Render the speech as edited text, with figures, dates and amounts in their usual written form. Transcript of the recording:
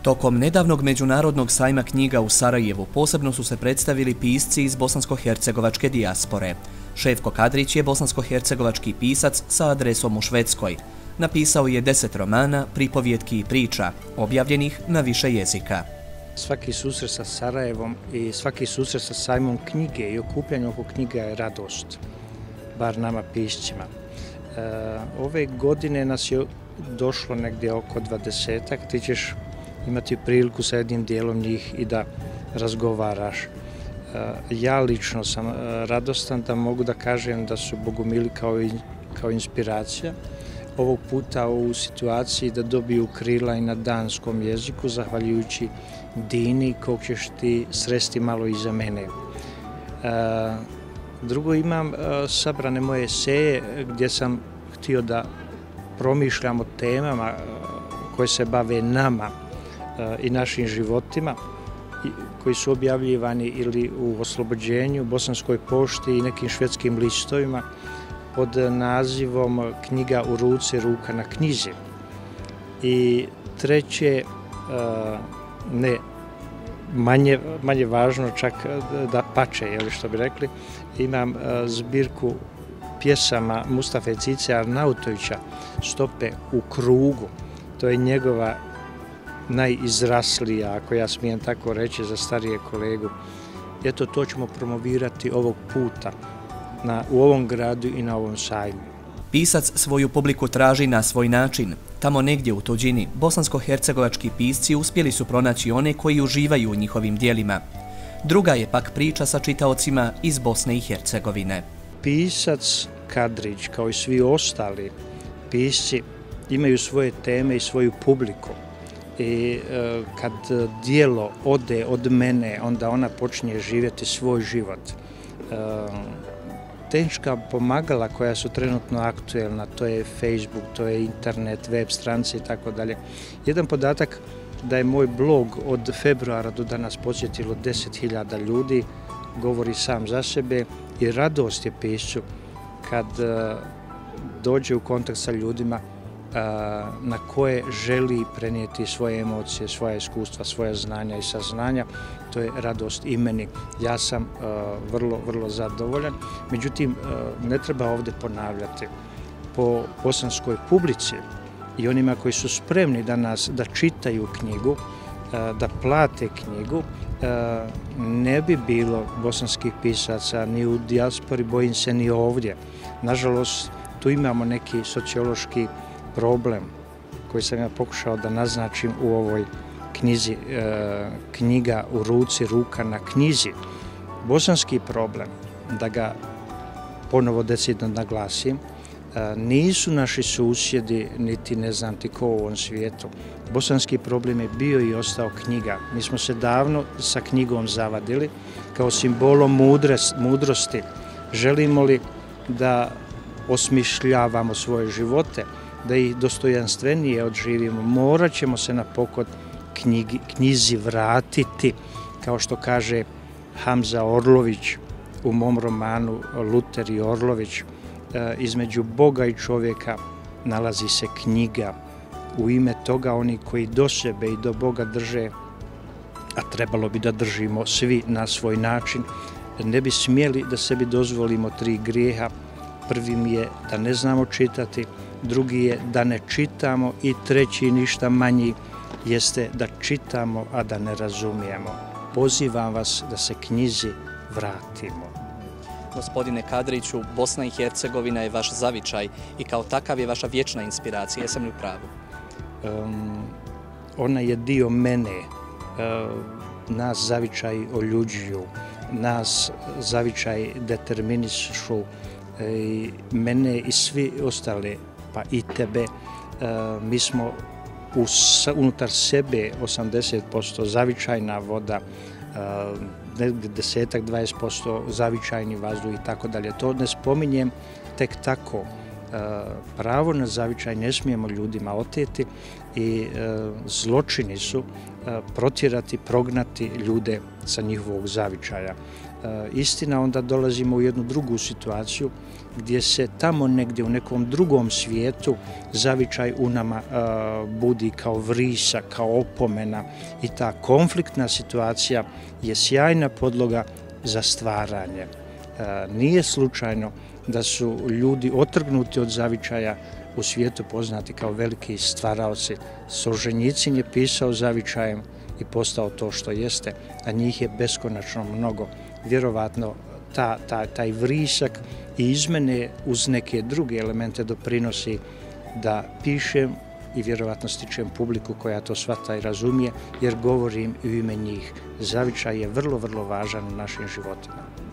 Tokom nedavnog međunarodnog sajma knjiga u Sarajevu posebno su se predstavili pisci iz bosansko-hercegovačke dijaspore. Šefko Kadrić je bosansko-hercegovački pisac sa adresom u Švedskoj. Napisao je 10 romana, pripovjetki i priča, objavljenih na više jezika. Svaki susret sa Sarajevom i svaki susret sa sajmom knjige i okupljanje oko knjiga je radost, bar nama piscima. Ove godine nas je došlo negdje oko 20-ak, ti ćeš imati priliku sa jednim dijelom njih i da razgovaraš. Ja lično sam radostan da mogu da kažem da su Bogumili kao inspiracija. Ovog puta u situaciji da dobiju krila i na danskom jeziku, zahvaljujući Dini, kog ćeš ti sresti malo iza mene. Drugo, imam sabrane moje eseje gdje sam htio da promišljam o temama koje se bave nama i našim životima, koji su objavljivani ili u Oslobođenju, Bosanskoj pošti i nekim švedskim listovima pod nazivom Knjiga u ruci, ruka na knjizi. I treće, ne manje važno, čak da pače, što bi rekli, imam zbirku pjesama Mustafe Cice Arnautovića Stope u krugu. To je njegova najizraslija, ako ja smijem tako reći, za starije kolegu. Eto, to ćemo promovirati ovog puta u ovom gradu i na ovom sajmu. Pisac svoju publiku traži na svoj način. Tamo negdje u tuđini, bosansko-hercegovački pisci uspjeli su pronaći one koji uživaju u njihovim dijelima. Druga je pak priča sa čitaocima iz Bosne i Hercegovine. Pisac Kadrić, kao i svi ostali pisci, imaju svoje teme i svoju publiku. I kad dijelo ode od mene, onda ona počinje živjeti svoj život. Tehnička pomagala koja su trenutno aktuelna, to je Facebook, to je internet, web stranice i tako dalje. Jedan podatak da je moj blog od februara do danas posjetilo 10.000 ljudi, govori sam za sebe i radost je piscu kad dođe u kontakt sa ljudima na koje želi prenijeti svoje emocije, svoje iskustva, svoje znanja i saznanja. To je radost i meni. Ja sam vrlo zadovoljan. Međutim, ne treba ovdje ponavljati. Po bosanskoj publici i onima koji su spremni da čitaju knjigu, da plate knjigu, ne bi bilo bosanskih pisaca ni u dijaspori, bojim se ni ovdje. Nažalost, tu imamo neki sociološki problem koji sam ja pokušao da naznačim u ovoj knjizi, Knjiga u ruci, ruka na knjizi. Bosanski problem, da ga ponovo decidno naglasim, nisu naši susjedi, niti ne znam ti ko u ovom svijetu. Bosanski problem je bio i ostao knjiga. Mi smo se davno sa knjigom zavadili kao simbolom mudrosti. Želimo li da osmišljavamo svoje živote, da ih dostojanstvenije odživimo, morat ćemo se napokon knjizi vratiti, kao što kaže Hamza Orlović u mom romanu Luter i Orlović. Između Boga i čovjeka nalazi se knjiga. U ime toga oni koji do sebe i do Boga drže, a trebalo bi da držimo svi na svoj način, ne bi smjeli da sebi dozvolimo 3 grijeha. Prvi mi je da ne znamo čitati, drugi je da ne čitamo i treći, ništa manji, jeste da čitamo, a da ne razumijemo. Pozivam vas da se knjizi vratimo. Gospodine Kadriću, Bosna i Hercegovina je vaš zavičaj i kao takav je vaša vječna inspiracija. Jesam li u pravu? Ona je dio mene. Nas zavičaj oljuđuju, nas zavičaj determinišu, mene i svi ostale, pa i tebe. Mi smo unutar sebe 80% zavičajna voda, 10-20% zavičajni vazduh i tako dalje. To ne spominjem tek tako. Pravo na zavičaj ne smijemo ljudima oteti i zločini su protjerati, prognati ljude sa njihovog zavičaja. istina, onda dolazimo u jednu drugu situaciju gdje se tamo negdje u nekom drugom svijetu zavičaj u nama budi kao vrisa, kao opomena i ta konfliktna situacija je sjajna podloga za stvaranje. Nije slučajno da su ljudi otrgnuti od zavičaja u svijetu poznati kao veliki stvaraoci. Solženjicin je pisao zavičajem i postao to što jeste, a njih je beskonačno mnogo. Vjerovatno taj vrisak i izmene uz neke druge elemente doprinosi da pišem i vjerovatno stičem publiku koja to shvata i razumije, jer govorim u ime njih. Zavičaj je vrlo, vrlo važan u našim životima.